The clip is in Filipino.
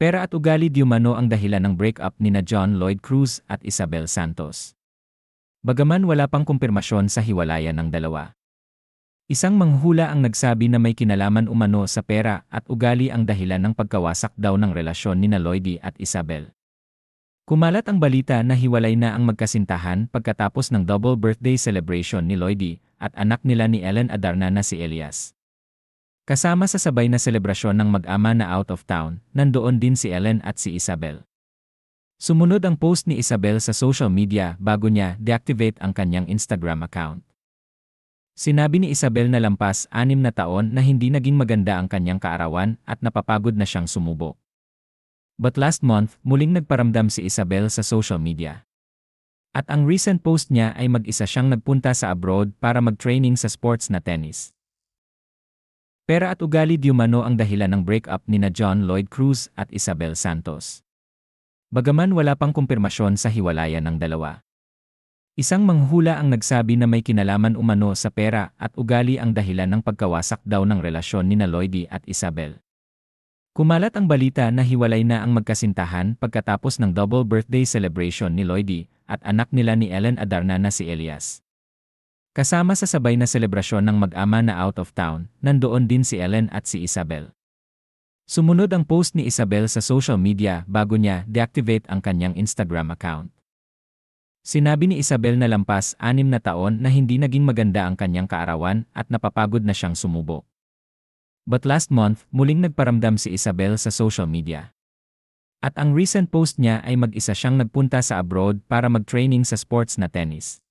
Pera at ugali di umano ang dahilan ng breakup nina John Lloyd Cruz at Isabel Santos. Bagaman wala pang kumpirmasyon sa hiwalayan ng dalawa. Isang manghula ang nagsabi na may kinalaman umano sa pera at ugali ang dahilan ng pagkawasak daw ng relasyon nina Lloydie at Isabel. Kumalat ang balita na hiwalay na ang magkasintahan pagkatapos ng double birthday celebration ni Lloydie at anak nila ni Ellen Adarna na si Elias. Kasama sa sabay na selebrasyon ng mag-ama na out of town, nandoon din si Ellen at si Isabel. Sumunod ang post ni Isabel sa social media bago niya deactivate ang kanyang Instagram account. Sinabi ni Isabel na lampas 6 na taon na hindi naging maganda ang kanyang kaarawan at napapagod na siyang sumubo. But last month, muling nagparamdam si Isabel sa social media. At ang recent post niya ay mag-isa siyang nagpunta sa abroad para mag-training sa sports na tennis. Pera at ugali di umano ang dahilan ng breakup nina John Lloyd Cruz at Isabel Santos. Bagaman wala pang kumpirmasyon sa hiwalayan ng dalawa. Isang manghula ang nagsabi na may kinalaman umano sa pera at ugali ang dahilan ng pagkawasak daw ng relasyon nina Lloydie at Isabel. Kumalat ang balita na hiwalay na ang magkasintahan pagkatapos ng double birthday celebration ni Lloydie at anak nila ni Ellen Adarna na si Elias. Kasama sa sabay na selebrasyon ng mag-ama na out of town, nandoon din si Ellen at si Isabel. Sumunod ang post ni Isabel sa social media bago niya deactivate ang kanyang Instagram account. Sinabi ni Isabel na lampas 6 na taon na hindi naging maganda ang kanyang kaarawan at napapagod na siyang sumubo. But last month, muling nagparamdam si Isabel sa social media. At ang recent post niya ay mag-isa siyang nagpunta sa abroad para mag-training sa sports na tennis.